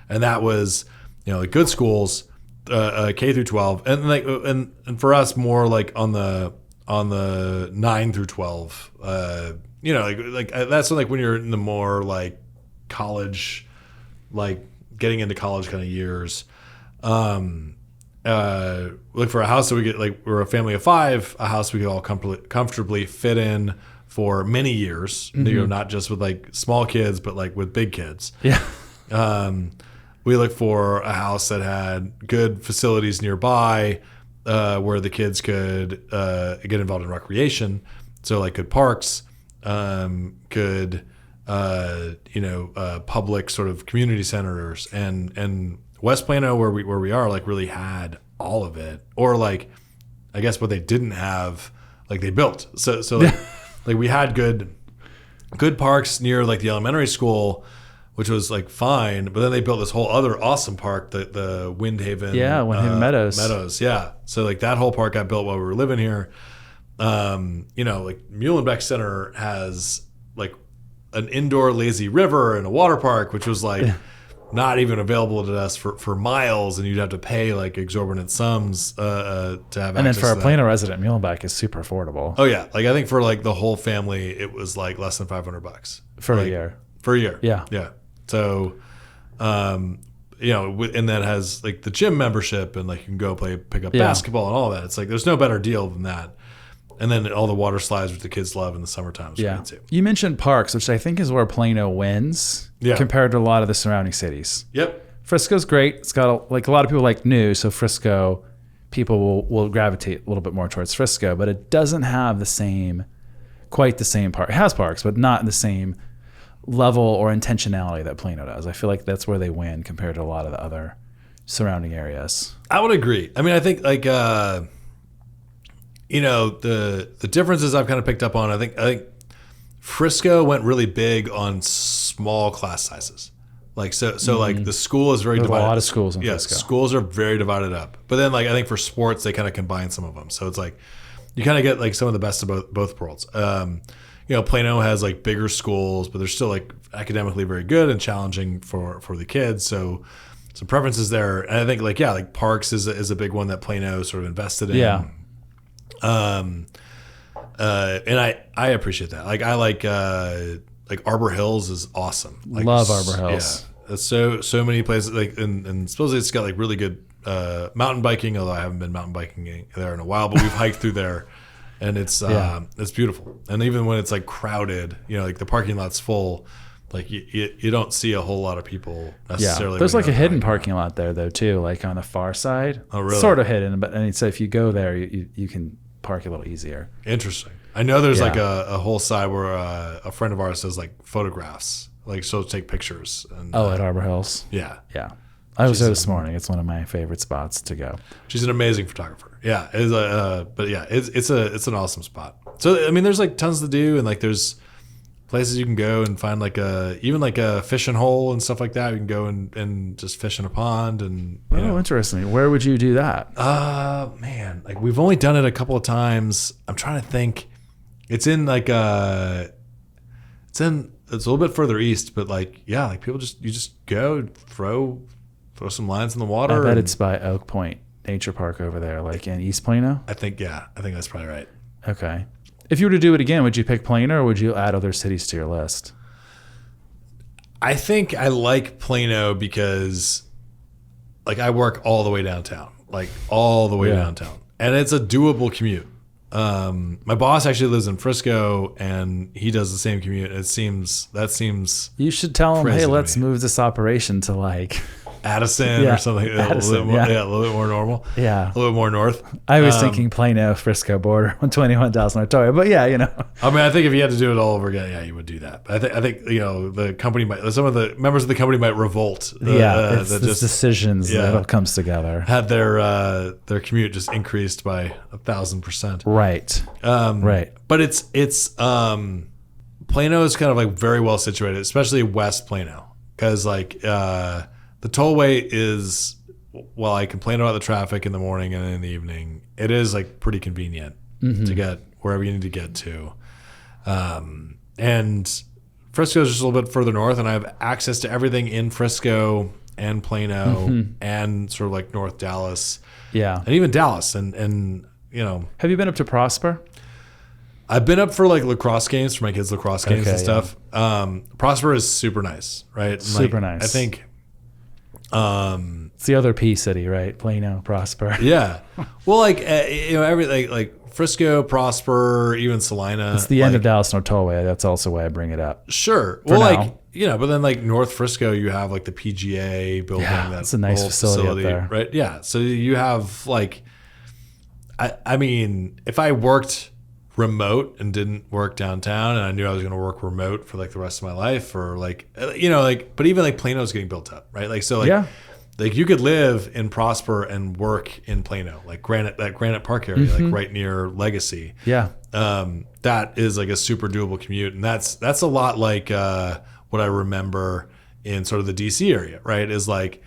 And that was, like good schools, K through 12, and for us more like on the 9 through 12, that's like when you're in the more like college, like getting into college kind of years. Look for a house that we get, like we're a family of 5, a house we could all comfortably fit in for many years, not just with like small kids, but like with big kids. Yeah. We look for a house that had good facilities nearby, where the kids could get involved in recreation. So like good parks, good public sort of community centers, and West Plano where we are like really had all of it, or like I guess what they didn't have, like they built. So like, like we had good parks near like the elementary school, which was like fine, but then they built this whole other awesome park, the Windhaven. Yeah, Windhaven Meadows. Meadows, yeah. So like that whole park got built while we were living here. Like Muhlenbeck Center has like an indoor lazy river and a water park, which was like not even available to us for miles, and you'd have to pay like exorbitant sums to have access to that. And then for a Plano resident, Muhlenbeck is super affordable. Oh yeah, like I think for like the whole family, it was like less than $500 for a year. For a year, yeah. So, and that has like the gym membership, and like you can go pick up basketball and all that. It's like there's no better deal than that. And then all the water slides, which the kids love in the summertime. Yeah. You mentioned parks, which I think is where Plano wins compared to a lot of the surrounding cities. Yep. Frisco's great. It's got a lot of people like new, so Frisco people will gravitate a little bit more towards Frisco, but it doesn't have quite the same park. It has parks, but not in the same level or intentionality that Plano does. I feel like that's where they win compared to a lot of the other surrounding areas. I would agree. I mean, I think like the differences I've kind of picked up on. I think Frisco went really big on small class sizes. Like so like the school is very divided. A lot of schools in Frisco. Schools are very divided up. But then like I think for sports they kind of combine some of them. So it's like you kind of get like some of the best of both worlds. Plano has like bigger schools, but they're still like academically very good and challenging for the kids. So some preferences there. And I think like parks is a big one that Plano sort of invested in. Yeah. And I appreciate that. Like I like Arbor Hills is awesome. Like, love Arbor Hills. Yeah. It's so many places like and supposedly it's got like really good mountain biking, although I haven't been mountain biking there in a while, but we've hiked through there. And it's beautiful. And even when it's like crowded, like the parking lot's full, like you don't see a whole lot of people necessarily. Yeah. There's like a hidden parking lot there though too, like on the far side. Oh really? Sort of hidden, but so if you go there, you can park a little easier. Interesting. I know there's like a whole side where a friend of ours does like photographs, like she'll take pictures. And, at Arbor Hills. Yeah. Yeah. I was there this morning. It's one of my favorite spots to go. She's an amazing photographer. Yeah, it's an awesome spot. So I mean, there's like tons to do, and like there's places you can go and find like even a fishing hole and stuff like that. You can go and just fish in a pond and. Interesting. Where would you do that? Man, like we've only done it a couple of times. I'm trying to think. It's in like it's a little bit further east, but like people you just go throw some lines in the water. I bet it's by Oak Point Nature Park over there, like in East Plano. I think that's probably right. Okay. If you were to do it again, would you pick Plano or would you add other cities to your list? I think I like Plano because like I work all the way downtown, and it's a doable commute. my boss actually lives in Frisco, and he does the same commute. That seems You should tell him, crazy hey, to let's me. move this operation to like, Addison Yeah, or something. Addison, a little bit more normal. yeah. A little bit more north. I was thinking Plano, Frisco border on 21,000 Artoya, but yeah, you know. I mean, I think if you had to do it all over again, yeah, you would do that. But I think the company some of the members of the company might revolt. It's that the just decisions that all comes together. had their commute just increased by 1,000%. Right. Right. But it's Plano is kind of like very well situated, especially West Plano, because like the tollway is, while I complain about the traffic in the morning and in the evening, it is like pretty convenient to get wherever you need to get to. And Frisco is just a little bit further north, and I have access to everything in Frisco and Plano and sort of like North Dallas. Yeah. And even Dallas. And you know, Have you been up to Prosper? I've been up for like lacrosse games, for my kids' lacrosse games Okay, and stuff. Prosper is super nice, right? And Super like, nice. I think, It's the other P city, right? Plano, Prosper. yeah. Well, like, everything like Frisco, Prosper, even Salina. It's the end of Dallas North Tollway. That's also why I bring it up. Sure. For Well, now. like, but then like North Frisco, you have like the PGA building. Yeah, That's it's a nice whole facility up there. right? Yeah. So you have like, I mean, if I worked remote and didn't work downtown, and I knew I was going to work remote for like the rest of my life, or like, but even like Plano's getting built up, right? Like, so like, Yeah. like you could live in Prosper and work in Plano, like Granite Park area, like right near Legacy. Yeah. That is like a super doable commute, and that's a lot like what I remember in sort of the DC area, right? Is like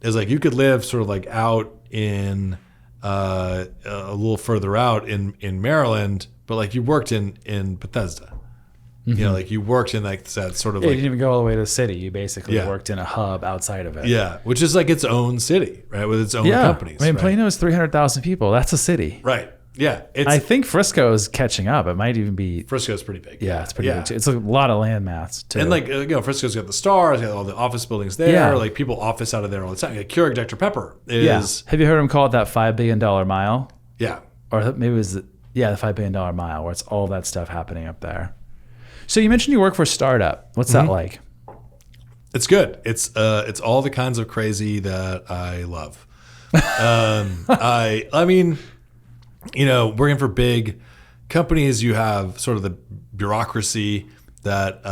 you could live sort of like out in a little further out in Maryland, but like you worked in Bethesda. Like you worked in like that sort of You like, didn't even go all the way to the city. You basically Yeah. worked in a hub outside of it. yeah, which is like its own city, right? With its own Yeah. companies. I mean, right? Plano is 300,000 people. That's a city. Right. Yeah. I think Frisco is catching up. It might even be. Frisco's pretty big. Yeah, it's pretty big too. It's a lot of land mass too. And like, Frisco's got the Stars, got all the office buildings there. Yeah. Like people office out of there all the time. Like Keurig Dr. Pepper is, yeah. Have you heard him call it that $5 billion mile? yeah. Or maybe it was the $5 billion mile, where it's all that stuff happening up there. So you mentioned you work for a startup. What's that like? It's good. It's all the kinds of crazy that I love. I mean, working for big companies, you have sort of the bureaucracy that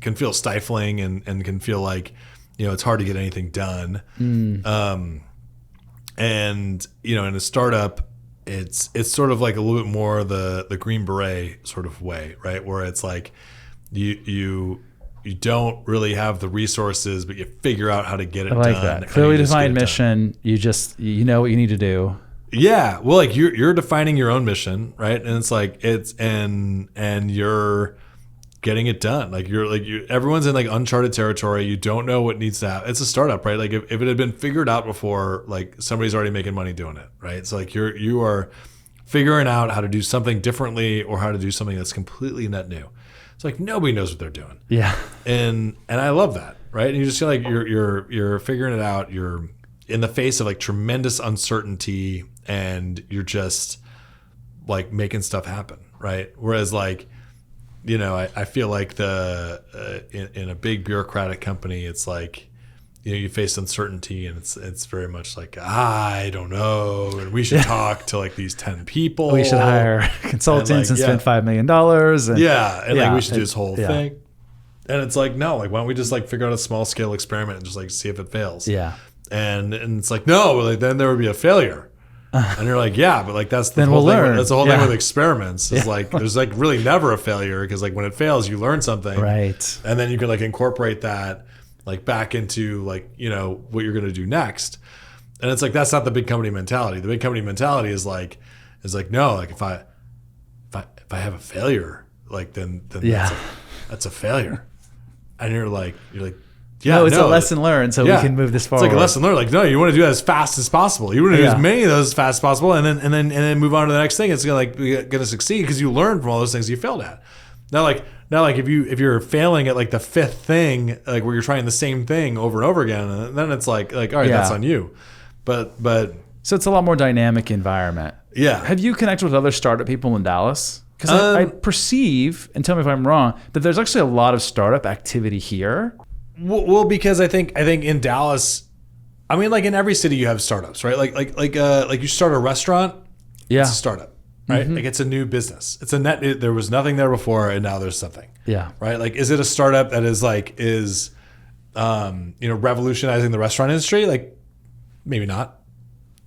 can feel stifling and can feel like, it's hard to get anything done. And in a startup, it's sort of like a little bit more the Green Beret sort of way, right? Where it's like you don't really have the resources, but you figure out how to get it I like done. that. and Clearly you just get defined it done. mission. You know what you need to do. Yeah, well, like you're defining your own mission, right? And it's like and you're getting it done. Like everyone's in like uncharted territory. You don't know what needs to happen. It's a startup, right? Like if it had been figured out before, like somebody's already making money doing it, right? So like you are figuring out how to do something differently or how to do something that's completely net new. It's like nobody knows what they're doing. Yeah. And I love that, right? And you just feel like you're figuring it out. You're in the face of like tremendous uncertainty, and you're just like making stuff happen, right? Whereas like, I feel like in a big bureaucratic company, it's like, you face uncertainty, and it's very much like, I don't know, and we should talk to like these 10 people. We should hire consultants and spend $5 million. And like we should do this whole yeah. thing. And it's like, no, like why don't we just like figure out a small scale experiment and just like see if it fails? Yeah. And it's like, no, like then there would be a failure. And you're like, yeah, but like that's the Then whole we'll thing. learn. That's the whole Yeah. thing with experiments. Is like there's like really never a failure, because like when it fails, you learn something, Right. and then you can like incorporate that like back into like what you're gonna do next. And it's like that's not the big company mentality. The big company mentality is like no, like if I have a failure, like then Yeah. that's a failure. And you're like yeah, No, it's a lesson learned, so we can move this forward. It's like a lesson learned. Like, no, you want to do that as fast as possible. You want to do as many of those as fast as possible, and then move on to the next thing. It's gonna succeed because you learned from all those things you failed at. Now, if you're failing at like the fifth thing, like where you're trying the same thing over and over again, then it's like all right, that's on you. But So it's a lot more dynamic environment. Yeah. Have you connected with other startup people in Dallas? Because I perceive, and tell me if I'm wrong, that there's actually a lot of startup activity here. Well, because I think in Dallas, I mean, like in every city you have startups, right? Like you start a restaurant, it's a startup, right? Like it's a new business. It's there was nothing there before, and now there's something. Yeah. Right. Like, is it a startup that is revolutionizing the restaurant industry? Like, maybe not.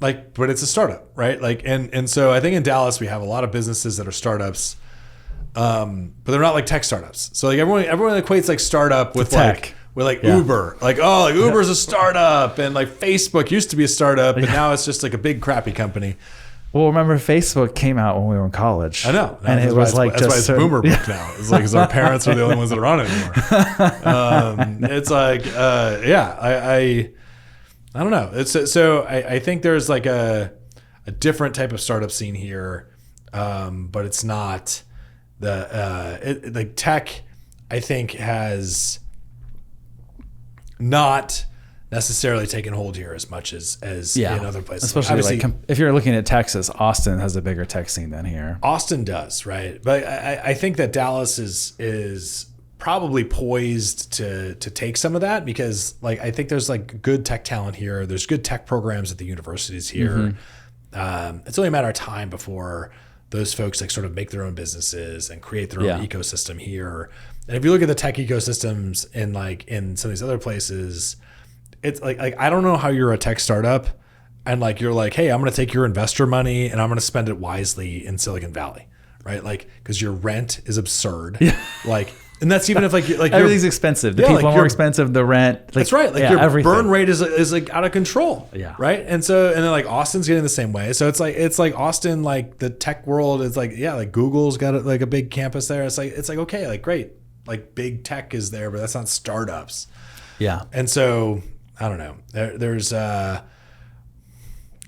Like, but it's a startup, right? Like, and so I think in Dallas we have a lot of businesses that are startups, but they're not like tech startups. So like everyone equates like startup with tech. Uber, like Uber's a startup, and like Facebook used to be a startup, but now it's just like a big crappy company. Well, remember Facebook came out when we were in college. I know, and it was like that's why it's boomer book now. It's like because our parents are the only ones that are on it anymore. It's like I don't know. I think there's like a different type of startup scene here, but it's not like tech. I think has not necessarily taken hold here as much as in other places. Especially like if you're looking at Texas, Austin has a bigger tech scene than here. Austin does, right? But I think that Dallas is probably poised to take some of that because like I think there's like good tech talent here. There's good tech programs at the universities here. It's only a matter of time before those folks like sort of make their own businesses and create their own ecosystem here. And if you look at the tech ecosystems in some of these other places, it's like I don't know how you're a tech startup and like you're like, hey, I'm going to take your investor money and I'm going to spend it wisely in Silicon Valley, right? Like because your rent is absurd, like. And that's even if like everything's expensive. The people are more expensive. The rent. Like, that's right. Like your burn rate is like out of control. Yeah. Right. And then like Austin's getting the same way. So it's like Austin, like the tech world is like, like Google's got like a big campus there. It's like okay, like great. Like big tech is there, but that's not startups. Yeah. And so I don't know. There's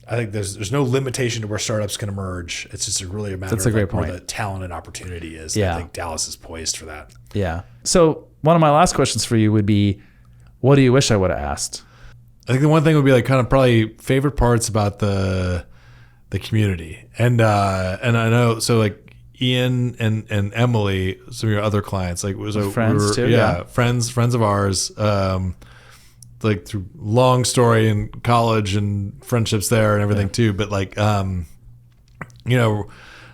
I think there's no limitation to where startups can emerge. It's just really a matter of where the talent and opportunity is. Yeah. I think Dallas is poised for that. Yeah. So one of my last questions for you would be, what do you wish I would have asked? I think the one thing would be like kind of probably favorite parts about the community. And I know, so like Ian and Emily, some of your other clients, like friends too. Yeah. Friends of ours, like through long story in college and friendships there and everything too. But like,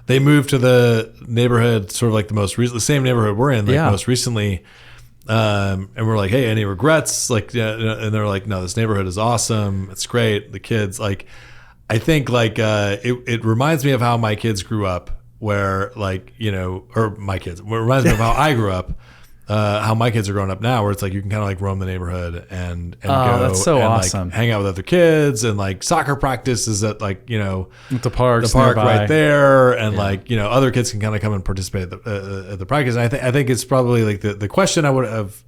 they moved to the neighborhood, sort of like the same neighborhood we're in, most recently. And we're like, hey, any regrets? Like, and they're like, no, this neighborhood is awesome. It's great. The kids, like, I think like, it reminds me of how my kids grew up where like, or my kids, it reminds me of how I grew up. How my kids are growing up now, where it's like you can kind of like roam the neighborhood and go that's so and awesome. Like hang out with other kids and like soccer practice is at like at the park nearby. Right there, and like other kids can kind of come and participate at the practice. And I think it's probably like the question I would have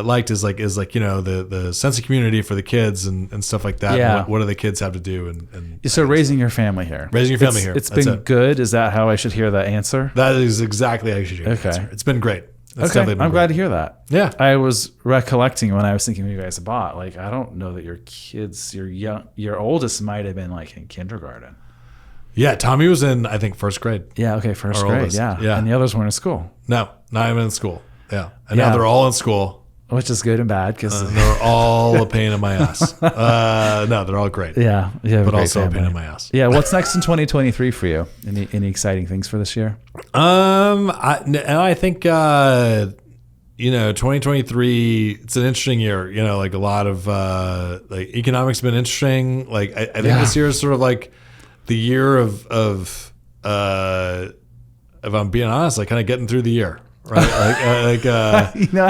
liked is the sense of community for the kids and stuff like that. Yeah. What do the kids have to do? And so raising your family here. It's been good. Is that how I should hear the answer? That is exactly how you should hear the answer. It's been great. I'm glad to hear that. Yeah. I was recollecting when I was thinking of you guys bought, like, I don't know that your kids, your oldest might have been like in kindergarten. Yeah. Tommy was in, I think, first grade. Yeah. Okay. First grade. Oldest. Yeah. And the others weren't in school. No, not even in school. Yeah. And now they're all in school. Which is good and bad because they're all a pain in my ass. No, they're all great. Yeah. But also a pain in my ass. Yeah. What's next in 2023 for you? Any exciting things for this year? I think 2023, it's an interesting year. Like a lot of like economics have been interesting. Like I think this year is sort of like the year of if I'm being honest, like kind of getting through the year. Right, I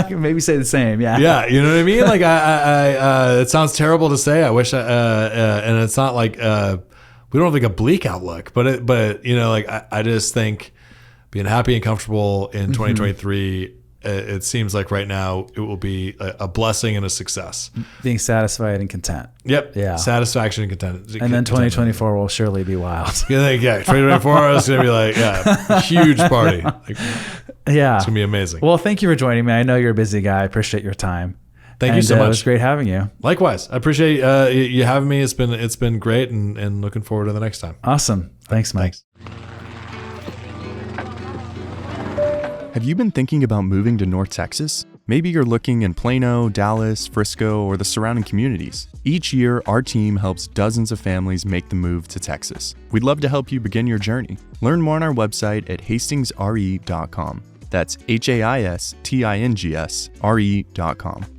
can maybe say the same. Yeah, you know what I mean. Like, I it sounds terrible to say. I wish, and it's not like we don't have like a bleak outlook, but like I just think being happy and comfortable in 2023. It seems like right now it will be a blessing and a success. Being satisfied and content. Yep. Yeah. Satisfaction and content. And then 2024 will surely be wild. Yeah. 2024 is going to be like, huge party. Like, yeah. It's going to be amazing. Well, thank you for joining me. I know you're a busy guy. I appreciate your time. Thank you so much. It was great having you. Likewise. I appreciate you having me. It's been great, and looking forward to the next time. Awesome. Thanks, Mike. Have you been thinking about moving to North Texas? Maybe you're looking in Plano, Dallas, Frisco, or the surrounding communities. Each year, our team helps dozens of families make the move to Texas. We'd love to help you begin your journey. Learn more on our website at hastingsre.com. That's HAISTINGSRE.com.